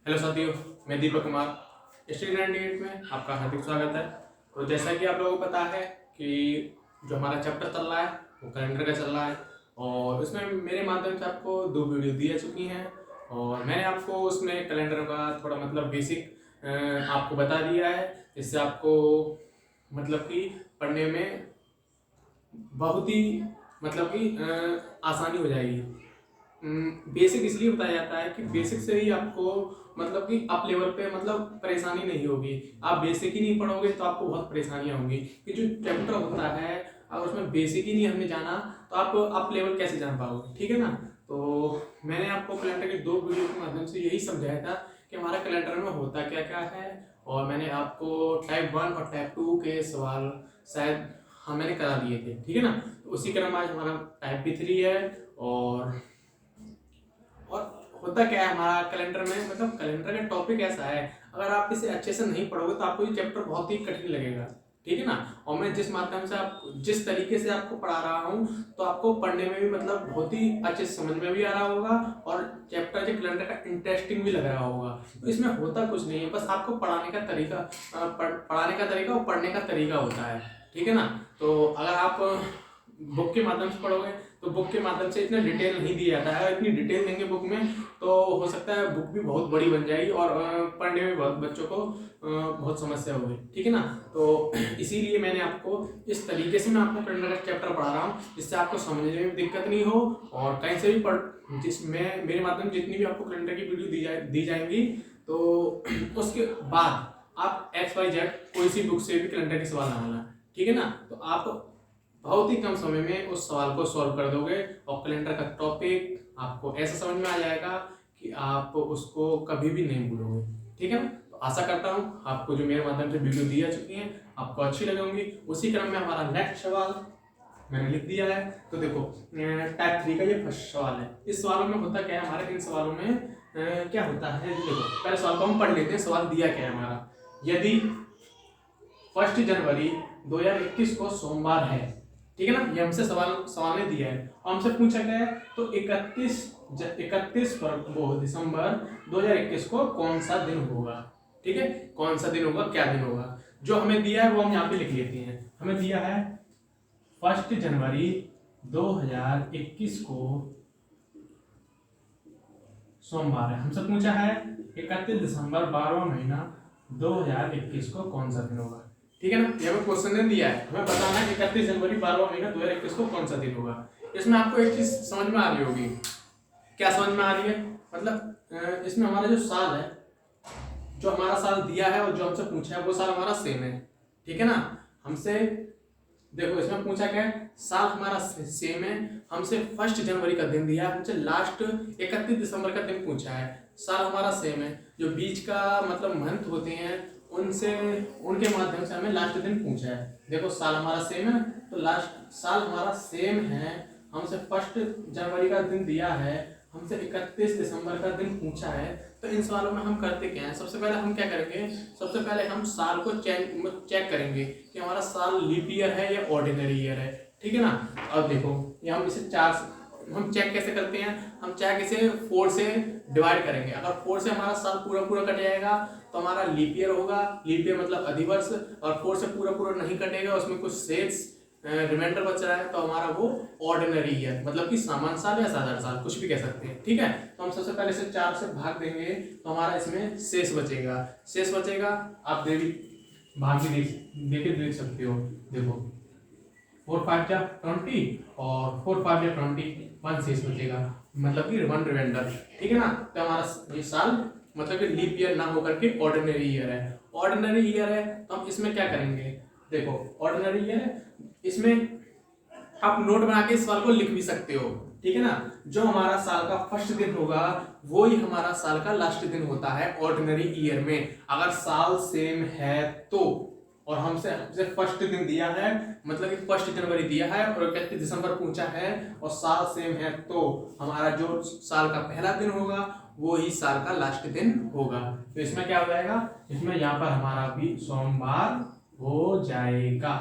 Hello साथियों, मैं Deepak Kumar study 98 में आपका हार्दिक स्वागत है। तो जैसा कि आप लोगों को पता है कि जो हमारा चैप्टर चल रहा है वो कैलेंडर का चल रहा है और उसमें मेरे माध्यम से आपको 2 वीडियो दी जा चुकी हैं और मैंने आपको उसमें कैलेंडर का थोड़ा मतलब बेसिक आपको बता दिया है, जिससे आपको मतलब कि पढ़ने में बहुत ही मतलब कि आसानी हो जाएगी। बेसिक इसलिए बताया जाता है कि बेसिक से ही आपको मतलब कि अप लेवल पे मतलब परेशानी नहीं होगी। आप बेसिक ही नहीं पढ़ोगे तो आपको बहुत परेशानियां होंगी कि जो चैप्टर होता है अगर उसमें बेसिक ही नहीं हमने जाना तो आप अप लेवल कैसे जान पाओगे, ठीक है ना। तो मैंने आपको कैलेंडर के 2 वीडियो के माध्यम से यही समझाया था कि हमारा कैलेंडर में होता क्या क्या है और मैंने आपको टाइप 1 और टाइप 2 के सवाल शायद मैंने करा दिए थे, ठीक है ना। तो उसी क्रम में आज हमारा टाइप भी 3 है और होता क्या है हमारा कैलेंडर में मतलब कैलेंडर का टॉपिक ऐसा है, अगर आप इसे अच्छे से नहीं पढ़ोगे तो आपको ये चैप्टर बहुत ही कठिन लगेगा, ठीक है ना। और मैं जिस माध्यम से आप जिस तरीके से आपको पढ़ा रहा हूँ तो आपको पढ़ने में भी मतलब बहुत ही अच्छे से समझ में भी आ रहा होगा और चैप्टर के कैलेंडर का इंटरेस्टिंग भी लग रहा होगा। तो इसमें होता कुछ नहीं है, बस आपको पढ़ाने का तरीका पढ़ाने का तरीका और पढ़ने का तरीका होता है, ठीक है ना। तो अगर आप बुक के माध्यम से पढ़ोगे तो बुक के माध्यम से इतना डिटेल नहीं दिया जाता है। अगर इतनी डिटेल देंगे बुक में तो हो सकता है बुक भी बहुत बड़ी बन जाएगी और पढ़ने में बहुत बच्चों को बहुत समस्या होगी, ठीक है ना। तो इसीलिए मैंने आपको इस तरीके से मैं आपको कैलेंडर का चैप्टर पढ़ा रहा हूँ जिससे आपको समझने में दिक्कत नहीं हो और कहीं से भी पढ़ जिसमें मेरे माध्यम से जितनी भी आपको कैलेंडर की वीडियो दी जाएंगी तो उसके बाद आप XYZ कोई सी बुक से भी कैलेंडर के सवाल लाना, ठीक है ना। तो आप बहुत ही कम समय में उस सवाल को सॉल्व कर दोगे और कैलेंडर का टॉपिक आपको ऐसा समझ में आ जाएगा कि आप उसको कभी भी नहीं भूलोगे, ठीक है ना। तो आशा करता हूँ आपको जो मेरे माध्यम से वीडियो दी जा चुकी हैं आपको अच्छी लगेंगी। उसी क्रम में हमारा नेक्स्ट सवाल मैंने लिख दिया है। तो देखो टाइप 3 का ये फर्स्ट सवाल है। इस सवालों में होता क्या है, हमारे इन सवालों में क्या होता है, देखो पहले सवाल को हम पढ़ लेते हैं। सवाल दिया क्या है हमारा, यदि 1 जनवरी 2021 को सोमवार है, ठीक है ना। ये हमसे सवाल ने दिया है और हमसे पूछा गया है तो 31 दिसंबर 2021 को कौन सा दिन होगा, ठीक है। कौन सा दिन होगा, क्या दिन होगा, जो हमें दिया है वो हम यहाँ पे लिख लेते हैं। हमें दिया है 1 जनवरी 2021 को सोमवार है। हमसे पूछा है 31 दिसंबर 12वां महीना 2021 को कौन सा दिन होगा, ठीक है ना। ये हमें क्वेश्चन ने दिया है, हमें बताना है 31 जनवरी 12वां महीना 2021 को कौन सा दिन होगा। इसमें आपको एक चीज समझ में आ रही होगी, क्या समझ में आ रही है, मतलब इसमें हमारा जो साल है, जो हमारा साल दिया है और जो हमसे पूछा है वो साल हमारा सेम है, ठीक है ना। हमसे देखो इसमें पूछा क्या है, साल हमारा सेम है। हमसे 1 जनवरी का दिन दिया है, हमसे लास्ट 31 दिसंबर का दिन पूछा है। साल हमारा सेम है, जो बीच का मतलब मंथ होते हैं उनसे उनके माध्यम से हमें लास्ट दिन पूछा है। देखो साल हमारा सेम है तो लास्ट साल हमारा सेम है। हमसे 1 जनवरी का दिन दिया है, हमसे 31 दिसंबर का दिन पूछा है। तो इन सवालों में हम करते क्या है, सबसे पहले हम क्या करेंगे, सबसे पहले हम साल को चेक करेंगे कि हमारा साल लीप ईयर है या ऑर्डिनरी ईयर है, ठीक है ना। अब देखो ये हम इसे 4 हम चेक कैसे करते हैं, हम चेक इसे 4 से डिवाइड करेंगे। अगर 4 से हमारा साल पूरा पूरा कट जाएगा तो हमारा लीप ईयर होगा। लीप ईयर मतलब अधिवर्ष, और 4 से पूरा पूरा नहीं कटेगा, उसमें कुछ शेष रिमाइंडर बच रहा है तो हमारा वो ऑर्डिनरी ईयर मतलब कि सामान्य साल या साधारण साल कुछ भी कह सकते हैं, ठीक है। तो हम सबसे पहले इसे 4 से भाग देंगे तो हमारा इसमें शेष बचेगा। शेष बचेगा, आप भाग भी देख सकते हो। देखो 4 5 जा 20 और 4 5 जा 21 शेष बचेगा, मतलब कि 1 रिमाइंडर, ठीक है ना। तो हमारा ये साल मतलब कि लीप ईयर ना होकर के ऑर्डिनरी ईयर है। ऑर्डिनरी ईयर है तो हम इसमें क्या करेंगे, देखो ऑर्डिनरी ईयर है, इसमें आप नोट बना के इस सवाल को लिख भी सकते हो, ठीक है ना। जो हमारा साल का फर्स्ट दिन होगा वो ही हमारा साल का लास्ट दिन होता है ऑर्डिनरी ईयर में, अगर साल सेम है तो। और हमसे हमसे फर्स्ट दिन दिया है मतलब कि 1 जनवरी दिया है और 31 दिसंबर पूछा है और साल सेम है तो हमारा जो साल का पहला दिन होगा वो ही साल का लास्ट दिन होगा। तो इसमें क्या हो जाएगा, इसमें यहाँ पर हमारा भी सोमवार हो जाएगा,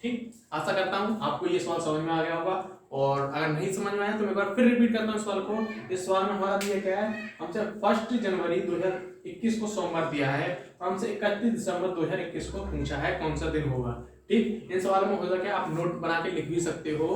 ठीक। आशा करता हूं आपको ये सवाल समझ में आ गया होगा और अगर नहीं समझ में आया तो मैं एक बार फिर रिपीट करता हूँ सवाल को। इस सवाल में हमारा दिया क्या है, हमसे 1 जनवरी 2021 को सोमवार दिया है और हमसे 31 दिसंबर 2021 को पूछा है कौन सा दिन होगा। ठीक, इन सवालों में होगा क्या, आप नोट बना के लिख भी सकते हो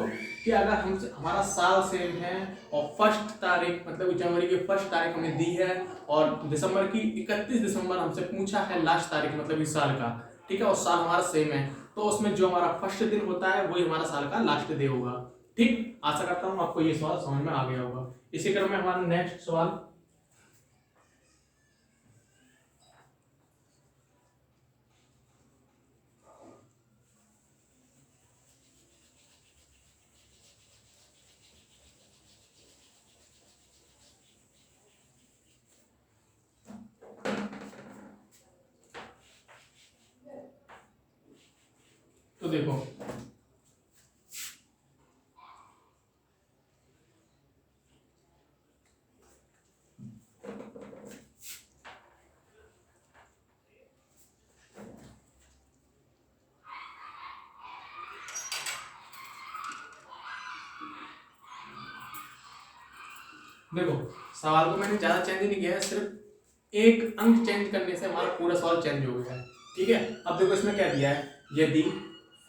कि अगर हमसे हमारा साल सेम है और फर्स्ट तारीख मतलब जनवरी की फर्स्ट तारीख हमें दी है और दिसंबर की 31 दिसंबर हमसे पूछा है लास्ट तारीख मतलब इस साल का, ठीक है, और साल हमारा सेम है, तो उसमें जो हमारा फर्स्ट दिन होता है वही हमारा साल का लास्ट डे होगा। ठीक, आशा करता हूँ आपको ये सवाल समझ में आ गया होगा। इसी क्रम में हमारा नेक्स्ट सवाल, तो देखो देखो सवाल को मैंने ज्यादा चेंज नहीं किया है, सिर्फ एक अंक चेंज करने से हमारा पूरा सवाल चेंज हो गया है। ठीक है, अब देखो इसमें क्या दिया है, यदि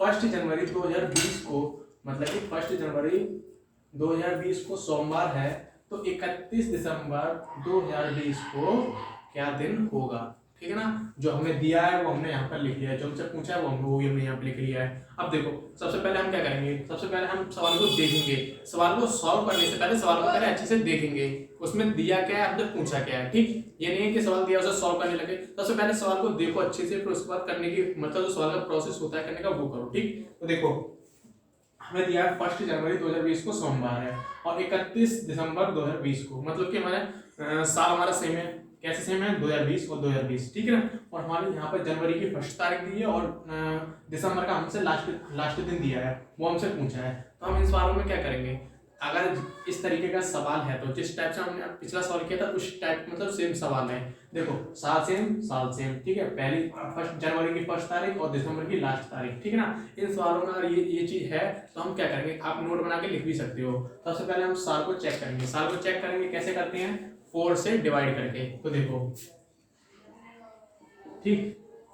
1 जनवरी 2020 को मतलब कि 1 जनवरी 2020 को सोमवार है तो 31 दिसंबर 2020 को क्या दिन होगा। ठीक है ना, जो हमें दिया है वो हमने यहाँ पर लिख लिया है, जो हमसे पूछा है वो हमने यहाँ पर लिख लिया है। अब देखो सबसे पहले हम क्या करेंगे, सबसे पहले हम सवाल को देखेंगे, सवाल को सॉल्व करने से पहले सवाल को पहले अच्छे से देखेंगे उसमें दिया क्या है, हमसे पूछा क्या है। ठीक, ये नहीं है कि सवाल दिया उसे सॉल्व करने लगे, सबसे पहले सवाल को देखो अच्छे से, फिर उसके बाद करने की मतलब जो सवाल का प्रोसेस होता है करने का वो करो। ठीक, तो देखो हमें दिया है 1 जनवरी 2020 को सोमवार है और 31 दिसंबर 2020 को, मतलब कि हमारे साल हमारा सेम है, कैसे सेम है 2020 और 2020, ठीक है ना, और हमारे यहाँ पर जनवरी की फर्स्ट तारीख दी है और दिसंबर का हमसे लास्ट दिन दिया है, वो हमसे पूछा है। तो हम इन सवालों में क्या करेंगे, अगर इस तरीके का सवाल है तो जिस टाइप से हमने पिछला सवाल किया था उस टाइप मतलब सेम सवाल है। देखो साल सेम, ठीक है, पहली 1 जनवरी की फर्स्ट तारीख और दिसंबर की लास्ट तारीख, ठीक है ना। इन सवालों में अगर ये चीज है तो हम क्या करेंगे, आप नोट बना के लिख भी सकते हो। सबसे पहले हम साल को चेक करेंगे, साल को चेक करेंगे कैसे करते हैं, 4 से डिवाइड करके। तो देखो ठीक,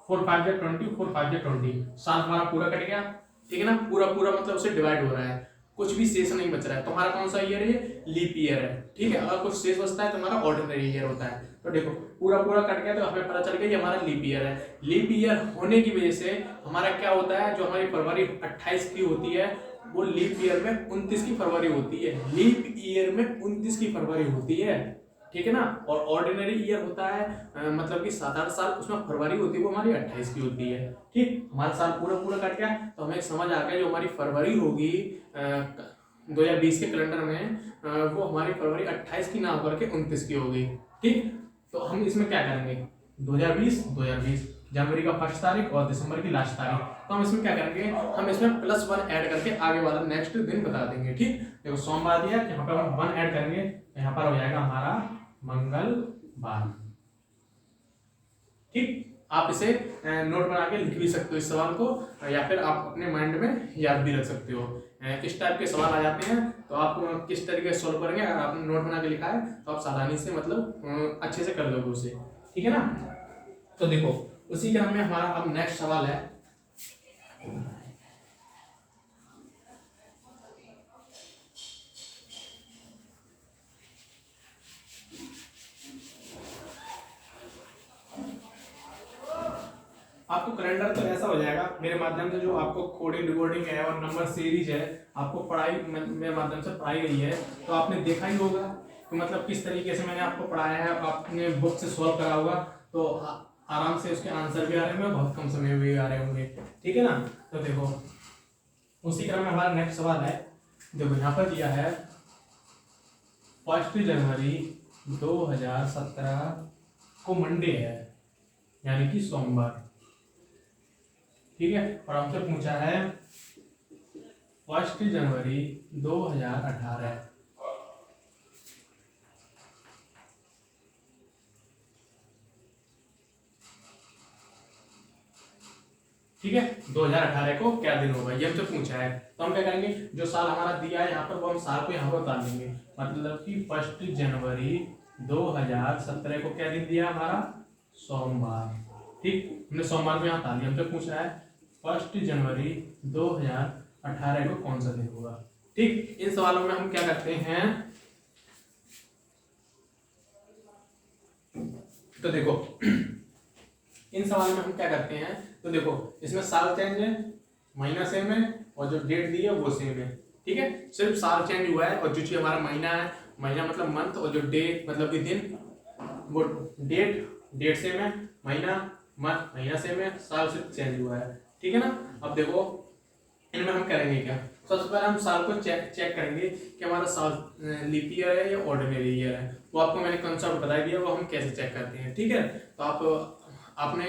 4 5 जा 20, 4 5 जा 20, साल हमारा पूरा कट गया, ठीक है ना, पूरा पूरा मतलब उसे डिवाइड हो रहा है, कुछ भी शेष नहीं बच रहा है। तुम्हारा कौन सा ईयर है, लीप ईयर है, ठीक है। अगर कुछ शेष बचता है तो हमारा ऑर्डिनरी ईयर होता है। तो देखो पूरा पूरा कट गया तो हमें पता चल गया ये हमारा लीप ईयर है। लीप ईयर होने की वजह से हमारा क्या होता है, जो हमारी फरवरी 28 की होती है वो लीप ईयर में 29 की फरवरी होती है, लीप ईयर में 29 की फरवरी होती है, ठीक है ना। और ऑर्डिनरी ईयर होता है मतलब कि 7-8 साल, उसमें फरवरी होती है वो हमारी 28 की होती है। ठीक, हमारा साल पूरा पूरा कट गया तो हमें समझ आ गया जो हमारी फरवरी होगी 2020 के कैलेंडर में वो हमारी फरवरी 28 की ना होकर के 29 की होगी। ठीक, तो हम इसमें क्या करेंगे, 2020 जनवरी का फर्स्ट तारीख और दिसंबर की लास्ट तारीख, तो हम इसमें क्या करेंगे, हम इसमें +1 ऐड करके आगे वाला नेक्स्ट दिन बता देंगे। ठीक, देखो सोमवार दिया, यहाँ पर हम 1 ऐड करेंगे, यहाँ पर हो जाएगा हमारा मंगलवार। ठीक, आप इसे नोट बना के लिख भी सकते हो इस सवाल को, या फिर आप अपने माइंड में याद भी रख सकते हो। इस टाइप के सवाल आ जाते हैं तो आप किस तरीके से सॉल्व करेंगे, अगर आपने नोट बना के लिखा है तो आप सावधानी से मतलब अच्छे से कर लोगे उसे, ठीक है ना। तो देखो उसी क्रम में हमारा अब नेक्स्ट सवाल है, आपको कैलेंडर तो ऐसा हो जाएगा मेरे माध्यम से, जो आपको कोडिंग रिकॉर्डिंग है और नंबर सीरीज है आपको पढ़ाई मेरे माध्यम से पढ़ाई गई है, तो आपने देखा ही होगा तो मतलब किस तरीके से मैंने आपको पढ़ाया है, आपने बुक से सॉल्व करा होगा, तो आराम से उसके आंसर भी आ रहे होंगे, बहुत कम समय में भी आ रहे होंगे, ठीक है ना। तो देखो उसी क्रम में हमारा नेक्स्ट सवाल है, देखो यहाँ पर दिया है 1 जनवरी 2017 को मंडे है यानी कि सोमवार, ठीक है, और हमसे पूछा है 1 जनवरी 2018, ठीक है, 2018 को क्या दिन होगा ये हमसे पूछा है। तो हम क्या करेंगे, जो साल हमारा दिया है यहाँ पर वो हम साल को यहाँ पर उतार देंगे। मतलब कि 1 जनवरी 2017 को क्या दिन दिया हमारा, सोमवार। ठीक, हमने सोमवार को यहाँ उतार दिया। हमसे पूछ रहा है 1 जनवरी 2018 को कौन सा दिन होगा। ठीक, इन सवालों में हम क्या करते हैं, तो देखो इन सवालों में हम क्या करते हैं, तो देखो इसमें साल चेंज है, महीना सेम है और जो डेट दी है वो सेम है। ठीक है, सिर्फ साल चेंज हुआ है और जो चीज हमारा महीना है, महीना मतलब मंथ, और जो डे मतलब कि दिन, वो डेट सेम है, महीना मंथ महीना सेम है, साल सिर्फ चेंज हुआ है। ठीक है ना। अब देखो इनमें हम करेंगे क्या, सबसे पहले हम साल को चेक करेंगे कि हमारा साल लीप ईयर है या ऑर्डिनरी ईयर है। वो आपको मैंने कंसेप्ट बता दिया, वो हम कैसे चेक करते हैं। ठीक है, तो आपने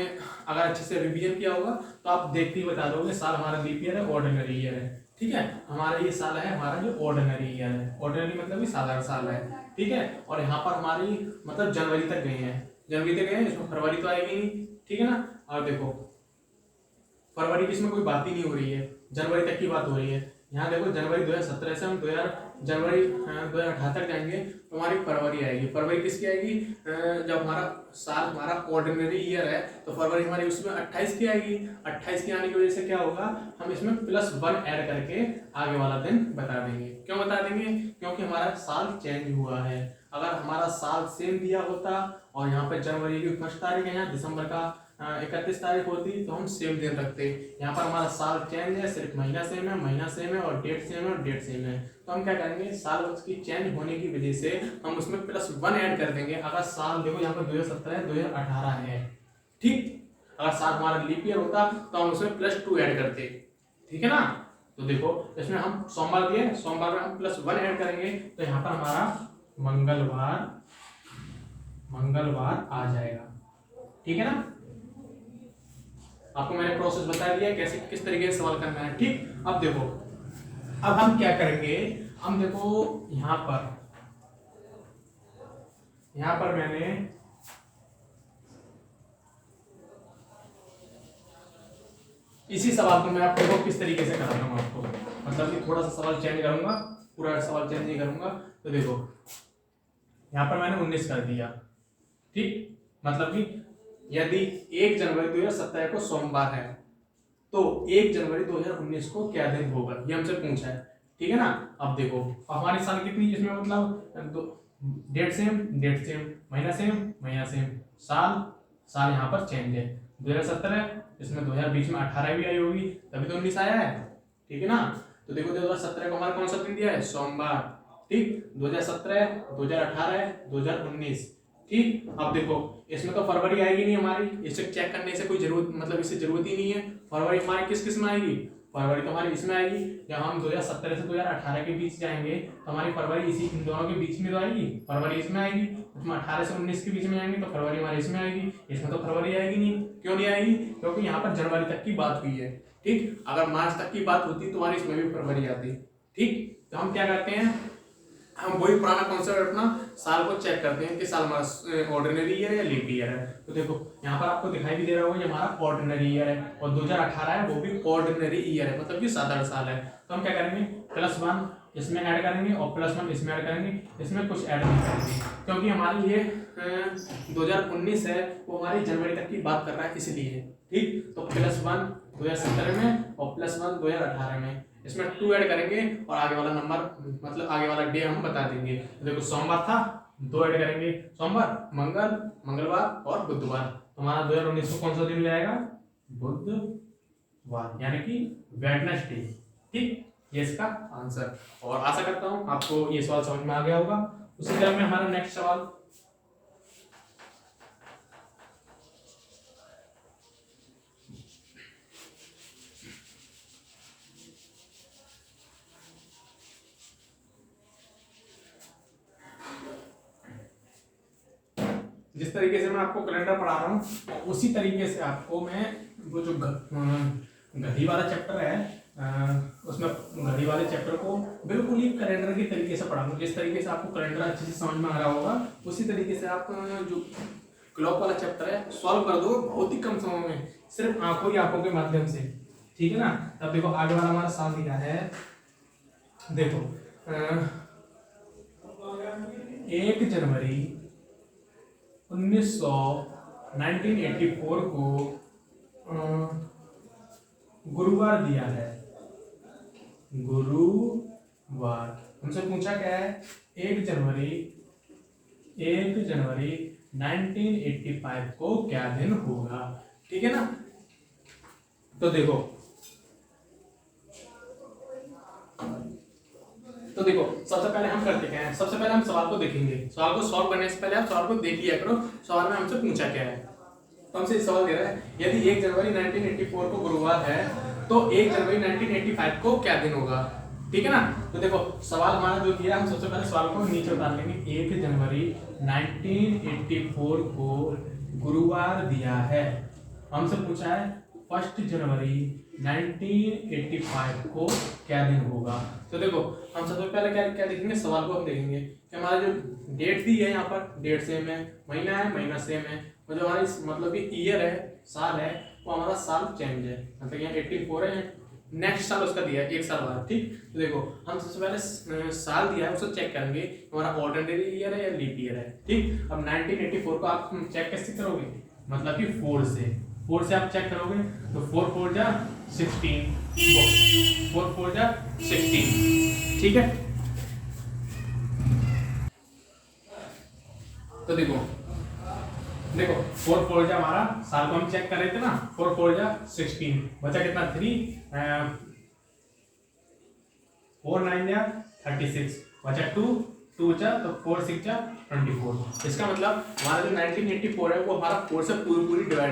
अगर अच्छे से रिवीजन किया होगा तो आप देखते ही बता दोगे साल हमारा लीप ईयर है, ऑर्डिनरी ईयर है। ठीक है, हमारा ये साल है हमारा जो ऑर्डिनरी ईयर है, ऑर्डिनरी मतलब कि साधारण साल है। ठीक है, और यहाँ पर हमारी मतलब जनवरी तक गए हैं, जनवरी तक गए हैं, इसमें फरवरी तो आएगी नहीं। ठीक है ना। और देखो फरवरी की इसमें कोई बात ही नहीं हो रही है, जनवरी तक की बात हो रही है। यहाँ देखो जनवरी 2017 से हम जनवरी 2018 तक जाएंगे तो हमारी फरवरी आएगी। फरवरी किसकी आएगी, जब हमारा साल हमारा ऑर्डिनरी ईयर है तो फरवरी हमारी उसमें 28 की आएगी। 28 की आने की वजह से क्या होगा, हम इसमें +1 ऐड करके आगे वाला दिन बता देंगे। क्यों बता देंगे, क्योंकि हमारा साल चेंज हुआ है। अगर हमारा साल सेम दिया होता और यहाँ पे जनवरी की 1 तारीख है, यहाँ दिसंबर का 31 तारीख होती तो हम सेम दिन रखते। यहाँ पर हमारा साल चेंज है, सिर्फ महीना सेम है, महीना सेम है, और डेट सेम है, और डेट सेम है। तो हम क्या करेंगे, साल की चेंज होने की वजह से हम उसमें +1 ऐड कर देंगे। अगर साल देखो यहाँ पर 2017 है, 2018 है। ठीक, अगर साल हमारा लीप ईयर होता तो हम उसमें +2 ऐड करते। ठीक है ना। तो देखो इसमें हम सोमवार दिए, सोमवार में हम +1 ऐड करेंगे तो यहाँ पर हमारा मंगलवार आ जाएगा। ठीक है ना। आपको मैंने प्रोसेस बता दिया कैसे किस तरीके से सवाल करना है। ठीक, अब देखो अब हम क्या करेंगे, हम देखो यहाँ पर मैंने इसी सवाल को मैं आपको देखो किस तरीके से कराता हूँ आपको, मतलब कि थोड़ा सा सवाल चेंज करूंगा, पूरा सवाल चेंज नहीं करूंगा। तो देखो यहाँ पर मैंने 19 कर दिया। ठीक, मतलब कि यदि 1 जनवरी 2017 को सोमवार है तो 1 जनवरी 2019 को क्या दिन होगा, ये हमसे पूछा है। ठीक है ना। अब देखो हमारी साल कितनी, इसमें मतलब डेट सेम, महीना सेम, साल यहाँ पर चेंज है 2017, इसमें 2000 बीच में 18 भी आई होगी तभी तो 19 आया है। ठीक है ना। तो देखो 2017 को हमारा कौन सा दिन दिया है, सोमवार। ठीक, 2017, 2018, 2019। ठीक, अब देखो इसमें तो फरवरी आएगी नहीं हमारी, इसे चेक करने से कोई जरूरत मतलब इससे जरूरत ही नहीं है। फरवरी हमारी किस में आएगी, फरवरी तो हमारी इसमें आएगी। जब हम 2017 से 2018 के बीच जाएंगे तो हमारी फरवरी इसी इन दोनों के बीच में तो आएगी, फरवरी इसमें आएगी। उसमें 18 से 19 के बीच में आएंगे तो फरवरी हमारी इसमें आएगी, इसमें तो फरवरी आएगी नहीं। क्यों नहीं आएगी, क्योंकि यहाँ पर जनवरी तक की बात हुई है। ठीक, अगर मार्च तक की बात होती तो हमारी इसमें भी फरवरी आती। ठीक, तो हम क्या करते हैं, हम वही पुराना कॉन्सेप्ट अपना साल को चेक करते हैं कि साल हमारा ऑर्डिनरी ईयर है या लीप ईयर है। तो देखो यहाँ पर आपको दिखाई भी दे रहा होगा ये हमारा ऑर्डिनरी ईयर है और 2018 है वो भी ऑर्डिनरी ईयर है, मतलब कि साधारण साल है। तो हम क्या करेंगे, +1 इसमें ऐड करेंगे और +1 इसमें ऐड करेंगे, इसमें कुछ ऐड नहीं करेंगे क्योंकि हमारी ये 2019 है वो हमारी जनवरी तक की बात कर रहा है इसलिए। ठीक, तो +1 2017 में और +1 2018 में, इसमें 2 ऐड करेंगे और आगे वाला नंबर मतलब आगे वाला डे हम बता देंगे। तो देखो सोमवार था, 2 ऐड करेंगे, सोमवार, मंगलवार और बुधवार। तो हमारा 2019 को कौन सा दिन जाएगा, बुधवार, यानी कि वेडनेसडे। ठीक, ये इसका आंसर। और आशा करता हूं आपको ये सवाल समझ में आ गया होगा। उसी क्रम में हमारा नेक्स्ट सवाल, जिस तरीके से मैं आपको कैलेंडर पढ़ा रहा हूँ उसी तरीके से आपको मैं वो जो घड़ी वाला चैप्टर है उसमें घड़ी वाले चैप्टर को बिल्कुल ही कैलेंडर के तरीके से पढ़ाऊंगा। जिस तरीके से आपको कैलेंडर अच्छे से समझ में आ रहा होगा उसी तरीके से आप जो क्लॉक वाला चैप्टर है, सॉल्व कर दो बहुत ही कम समय में, सिर्फ आंखों ही आंखों के माध्यम से, ठीक है ना। तब देखो आगे वाला हमारा साल दिया है, देखो 1 जनवरी 1984 को गुरुवार दिया है, गुरुवार। हमसे पूछा क्या है, 1 जनवरी 1985 को क्या दिन होगा, ठीक है ना। तो देखो सबसे पहले हम करते क्या है, सबसे पहले हम सवाल को देखेंगे, सवाल को सॉल्व करने से पहले आप सवाल को देख लिया करो, सवाल में हमसे पूछा क्या है। तो हमसे सवाल दे रहा है, यदि 1 जनवरी 1984 को गुरुवार है तो 1 जनवरी 1985 को क्या दिन होगा, ठीक है ना। तो देखो सवाल हमारा जो दिया, हम सबसे पहले सवाल को नीचे उतार लेंगे। 1 जनवरी 1984 को गुरुवार दिया है, हमसे पूछा है 1 जनवरी 1985 को क्या दिन होगा। तो देखो हम सबसे पहले क्या क्या देखेंगे, सवाल को हम देखेंगे कि हमारा जो डेट दी है यहाँ पर, डेट सेम है, महीना है, महीना सेम है, और जो हमारी मतलब कि ईयर है, साल है, वो हमारा साल चेंज है, मतलब यहाँ 84 है, नेक्स्ट साल उसका दिया है 1 साल बाद, ठीक। तो देखो हम सबसे पहले साल दिया है उसको चेक करेंगे, हमारा ऑर्डिनरी ईयर है या लीप ईयर है, ठीक। अब 1984 को आप चेक कैसे करोगे, मतलब कि 4 से आप चेक करोगे, तो 4 4 जा 16, 4 4 जा 16, ठीक है। तो देखो 4 4 जा हमारा साल को हम चेक कर रहे थे ना, 4 4 जा 16, बचा कितना 3, 4 9 जा 36, बचा 2 2 जा तो 4 6 जा 24। इसका मतलब हमारा जो 1984 है वो हमारा 4 से पूरी तरह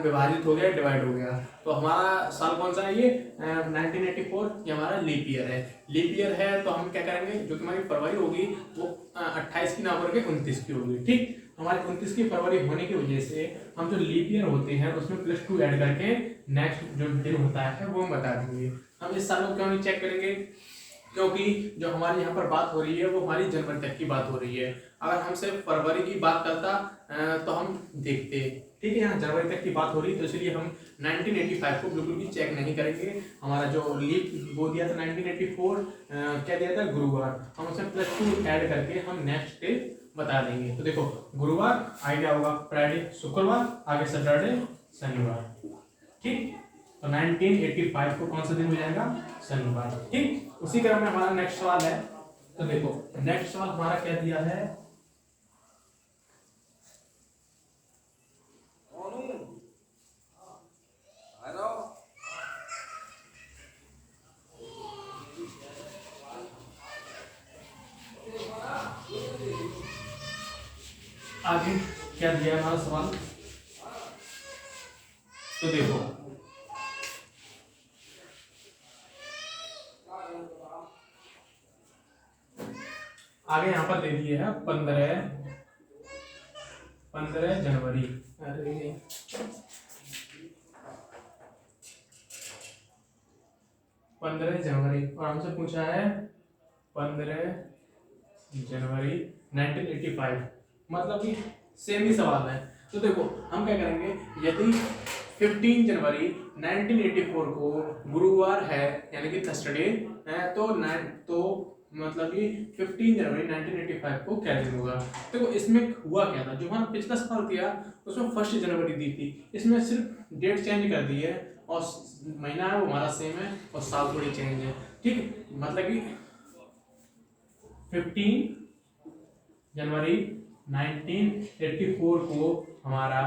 विभाजित हो गया, डिवाइड हो गया। तो हमारा साल कौन सा है ये 1984, ये हमारा लीप ईयर है। लीप ईयर है तो हम क्या करेंगे, जो कि हमारी फरवरी होगी वो 28 की ना करके 29 की होगी, ठीक। हमारे 29 की फरवरी होने की वजह से हम जो लीप ईयर होते हैं उसमें +2 ऐड करके नेक्स्ट जो दिन होता है वो हम बता देंगे। हम इस साल को क्यों नहीं चेक करेंगे, क्योंकि जो हमारी यहाँ पर बात हो रही है वो हमारी जनवरी तक की बात हो रही है। अगर हम सिर्फ फरवरी की बात करता तो हम देखते, ठीक है। यहाँ जनवरी तक की बात हो रही है तो इसलिए हम 1985 को बिल्कुल भी चेक नहीं करेंगे। हमारा जो लीप वो दिया था 1984, क्या दिया था, गुरुवार, हम उसमें +2 ऐड करके हम नेक्स्ट डे बता देंगे। तो देखो गुरुवार आगे होगा फ्राइडे, शुक्रवार, आगे सैटरडे, शनिवार, ठीक। तो 1985 को कौन सा दिन हो जाएगा, शनिवार, ठीक। उसी क्रम में हमारा नेक्स्ट सवाल है। तो देखो नेक्स्ट सवाल हमारा क्या दिया है, आगे क्या दिया है हमारा सवाल। तो देखो आगे यहाँ पर दे दिए है 15 जनवरी, अरे 15 जनवरी, और हमसे पूछा है 15 जनवरी 1985, मतलब कि सेम ही सवाल है। तो देखो हम क्या करेंगे, यदि 15 जनवरी 1984 को गुरुवार है यानी कि थर्सडे है, तो मतलब कि 15 जनवरी 1985 को क्या दिन होगा। देखो इसमें हुआ क्या था, जो हमारा पिछला सवाल किया उसमें 1 जनवरी दी थी, इसमें सिर्फ डेट चेंज कर दी है और महीना है वो हमारा सेम है और साल थोड़ी चेंज है, ठीक। मतलब कि 15 जनवरी 1984 को हमारा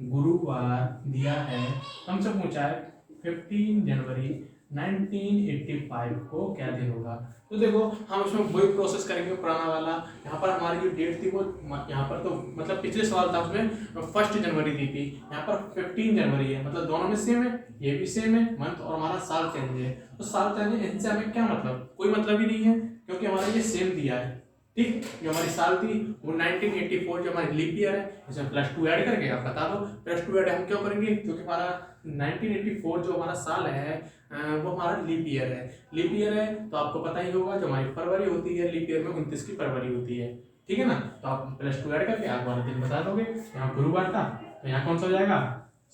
गुरुवार दिया है, हमसे पूछा है 15 जनवरी 1985 को क्या दिन होगा। तो देखो हम उसमें वही प्रोसेस करेंगे पुराना वाला। यहाँ पर हमारी जो डेट थी वो यहाँ पर तो मतलब पिछले सवाल था उसमें 1 जनवरी दी थी, यहाँ पर 15 जनवरी है, मतलब दोनों में सेम है, ये भी सेम है मंथ, और हमारा साल चेंज है। तो साल चेंज है, इनसे हमें क्या मतलब, कोई मतलब ही नहीं है, क्योंकि हमारा ये सेम दिया है, ठीक। जो हमारी साल थी वो 1984 जो हमारी लीप ईयर है, इसमें +2 ऐड करके आप बता दो। +2 ऐड हम क्यों करेंगे, क्योंकि हमारा 1984 जो हमारा साल है वो हमारा लीप ईयर है। लीप ईयर है तो आपको पता ही होगा जो हमारी फरवरी होती है लीप ईयर में 29 की फरवरी होती है, ठीक है ना। तो आप +2 ऐड करके आगे वाला दिन बता दोगे। यहाँ गुरुवार था तो यहाँ कौन सा हो जाएगा,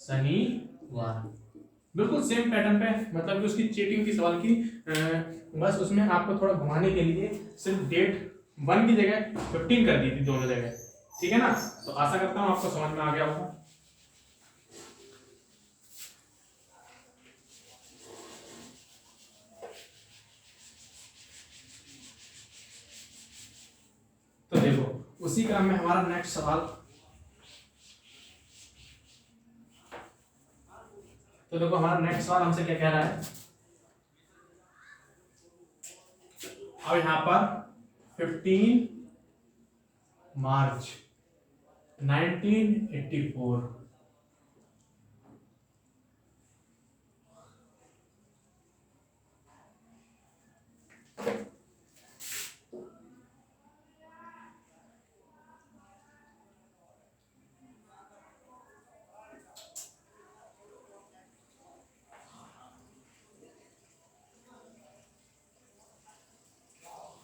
शनिवार। बिल्कुल सेम पैटर्न पे, मतलब कि उसकी चीटिंग की सवाल की बस उसमें आपको थोड़ा घुमाने के लिए सिर्फ डेट 1 की जगह 15 कर दी थी दोनों जगह, ठीक है ना। तो आशा करता हूँ आपको समझ में आ गया होगा। तो देखो उसी क्रम में हमारा नेक्स्ट सवाल, तो देखो हमारा नेक्स्ट सवाल हमसे क्या कह रहा है। अब यहां पर 15 मार्च 1984,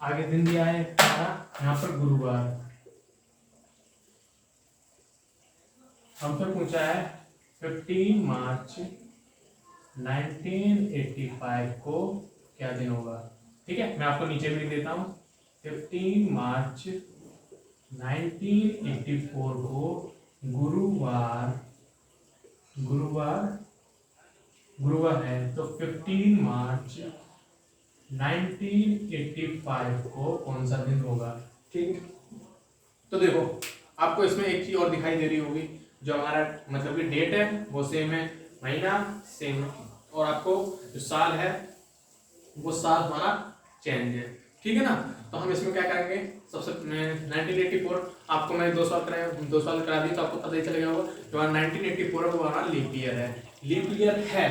आगे दिन दिया है हमारा यहाँ पर गुरुवार। हमसे पूछा है 15 मार्च 1985 को क्या दिन होगा। ठीक है, मैं आपको नीचे भी लिख देता हूँ। 15 मार्च 1984 को गुरुवार, गुरुवार है, तो 15 मार्च 1985 को कौन सा दिन होगा। ठीक है, तो देखो आपको इसमें एक चीज और दिखाई दे रही होगी, जो हमारा मतलब कि डेट है वो सेम है, महीना सेम है, और आपको जो साल है वो साल हमारा चेंज है। ठीक है ना। तो हम इसमें क्या करेंगे, सबसे 1984 आपको मैं 2 साल करा दिए तो आपको पता ही चलेगा होगा जो 1984 है वो हमारा लीप ईयर है। लीप ईयर है,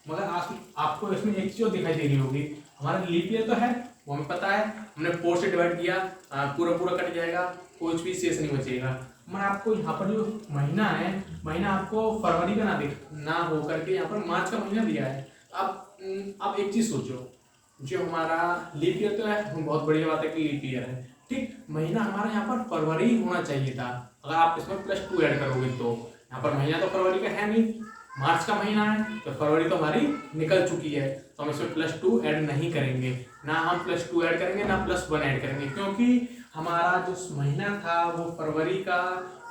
मगर आपको इसमें एक चीज दिखाई दे रही होगी, हमारा लीप ईयर तो है वो हमें पता है, हमने 4 से डिवाइड किया, पूरा कट जाएगा, कुछ भी शेष नहीं बचेगा। मगर आपको यहाँ पर जो महीना है, महीना आपको फरवरी का ना हो करके यहाँ पर मार्च का महीना दिया है। आप एक चीज सोचो, जो हमारा लीप ईयर तो है, बहुत बढ़िया बात है कि लीप ईयर है, ठीक, महीना हमारा यहाँ पर फरवरी होना चाहिए था। अगर आप इसमें +2 ऐड करोगे तो यहाँ पर महीना तो फरवरी का है नहीं, मार्च का महीना है, तो फरवरी तो हमारी निकल चुकी है, तो हम इसमें +2 ऐड नहीं करेंगे। ना हम +2 ऐड करेंगे ना +1 ऐड करेंगे, क्योंकि हमारा जो महीना था वो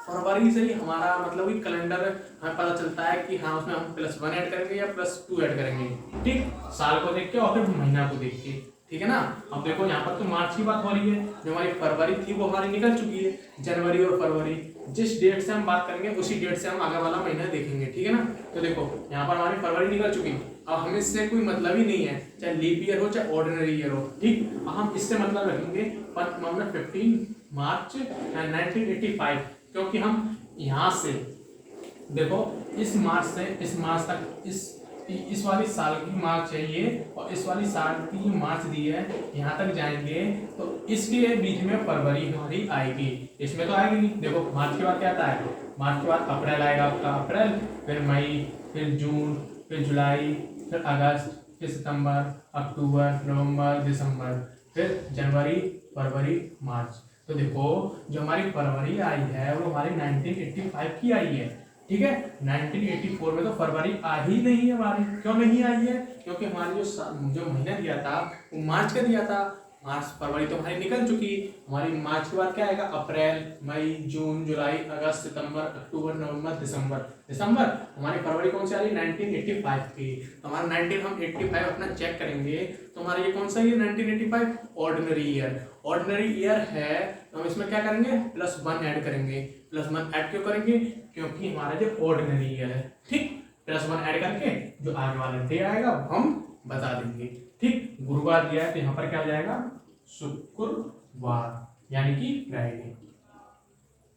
फरवरी से ही हमारा मतलब कि कैलेंडर हमें पता चलता है कि हाँ उसमें हम +1 ऐड करेंगे या +2 ऐड करेंगे। ठीक, साल को देख के और फिर महीना को देख के, ठीक है ना। अब देखो यहाँ पर तो मार्च की बात हो रही है, जो हमारी फरवरी थी वो हमारी निकल चुकी है। जनवरी और फरवरी, जिस डेट से हम बात करेंगे उसी डेट से हम आगे वाला महीना देखेंगे, ठीक है ना। तो देखो यहाँ पर हमारी फरवरी निकल चुकी, अब हमें इससे कोई मतलब ही नहीं है, चाहे लीप ईयर हो चाहे ऑर्डिनरी ईयर हो। ठीक, हम इससे मतलब रखेंगे 15 मार्च 1985, क्योंकि हम यहाँ से देखो इस मार्च तक इस वाली साल की मार्च है ये, और इस वाली साल की जो मार्च दी है यहाँ तक जाएंगे तो इसके बीच में फरवरी हमारी आएगी, इसमें तो आएगी नहीं। देखो मार्च के बाद क्या आता है, मार्च के बाद अप्रैल आएगा आपका, अप्रैल, फिर मई, फिर जून, फिर जुलाई, फिर अगस्त, फिर सितंबर, अक्टूबर, नवंबर, दिसंबर, फिर जनवरी, फरवरी, मार्च। तो देखो जो हमारी फरवरी आई है वो हमारी 1985 की आई है। ठीक है, 1984 में तो फरवरी आ ही नहीं है हमारी। क्यों नहीं आई है, क्योंकि हमारी जो महीना दिया था वो मार्च का दिया था, मार्च फरवरी तो हमारी निकल चुकी। हमारी मार्च के बाद क्या आएगा, अप्रैल, मई, जून, जुलाई, अगस्त, सितंबर, अक्टूबर, नवंबर, दिसंबर। हमारी फरवरी कौन सी आ रही, 1985 की। तो हमारा 1985 अपना चेक करेंगे तो हमारा ये कौन सा ईयर 1985, ऑर्डिनरी ईयर है। तो हम इसमें क्या करेंगे, +1 ऐड करेंगे। +1 ऐड क्यों करेंगे, क्योंकि हमारा जो ऑर्डिनरी ईयर है, ठीक, +1 ऐड करके जो आगे वाला डे आएगा हम बता देंगे। ठीक, गुरुवार दिया है तो यहाँ पर क्या हो जाएगा, शुक्रवार, यानी कि फ्राइडे।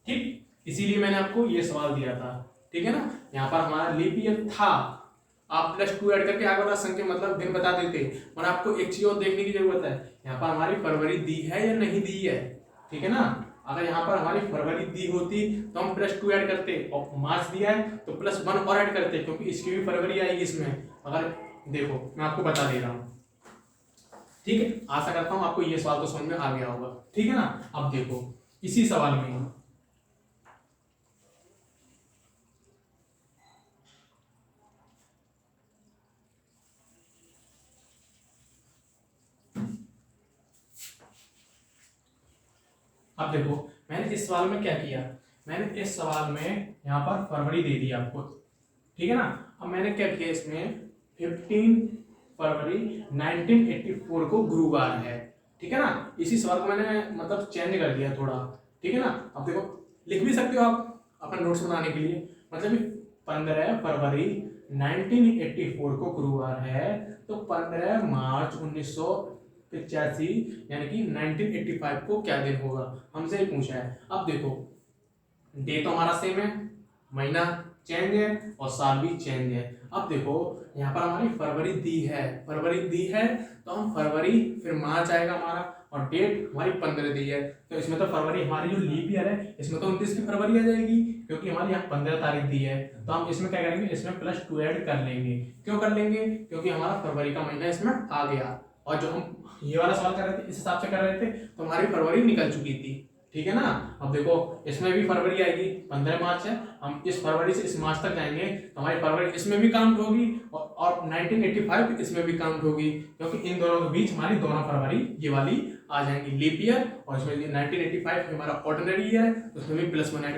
ठीक, इसीलिए मैंने आपको ये सवाल दिया था, ठीक है ना। यहाँ पर हमारा लीप ईयर था, आप +2 ऐड करके आगे वाला संख्या मतलब दिन बता देते, और आपको एक चीज और देखने की जरूरत है, यहाँ पर हमारी फरवरी दी है या नहीं दी है, ठीक है ना। अगर यहाँ पर हमारी फरवरी दी होती तो हम +2 ऐड करते, और मार्च दिया है तो +1 और ऐड करते, क्योंकि इसकी भी फरवरी आएगी इसमें। अगर देखो मैं आपको बता दे रहा हूँ, ठीक है, आशा करता हूँ आपको ये सवाल तो समझ में आ गया होगा, ठीक है ना। अब देखो इसी सवाल में ही। अब देखो मैंने इस सवाल में क्या किया, मैंने इस सवाल में यहाँ पर फरवरी दे दी आपको, ठीक है ना। अब मैंने क्या किया, इसमें 15 फरवरी 1984 को गुरुवार है, ठीक है ना। इसी सवाल को मैंने मतलब चेंज कर दिया थोड़ा, ठीक है ना। अब देखो लिख भी सकते हो आप अपना नोट्स बनाने के लिए, मतलब 15 फरवरी 1984 को गुरुवार है, तो 15 मार्च 1985 यानी कि 1985 को क्या दिन होगा, हमसे ही पूछा है। अब देखो डे तो हमारा सेम है, महीना चेंज है और साल भी चेंज है। अब देखो यहाँ पर हमारी फरवरी दी है, तो हम फरवरी, फिर मार्च आएगा हमारा, और डेट हमारी 15 दी है, तो इसमें तो फरवरी हमारी जो लीप ईयर है इसमें तो 29 की फरवरी आ जाएगी, क्योंकि हमारी यहाँ 15 तारीख दी है। तो हम इसमें क्या करेंगे, इसमें +2 ऐड कर लेंगे। क्यों कर लेंगे, क्योंकि हमारा फरवरी का महीना इसमें आ गया, और जो हम ये वाला सवाल कर रहे थे इस हिसाब से कर रहे थे, तो हमारी फरवरी निकल चुकी थी, ठीक है ना। अब देखो इसमें भी फरवरी आएगी, 15 मार्च है, हम इस फरवरी से इस मार्च तक जाएंगे तो हमारी फरवरी इसमें भी काउंट होगी, और 1985 इसमें भी काउंट होगी, क्योंकि इन दोनों के बीच हमारी दोनों फरवरी ये वाली आ जाएंगी लीप ईयर, और इसमें 1985 हमारा ऑर्डिनरी ईयर है, उसमें भी +1 ऐड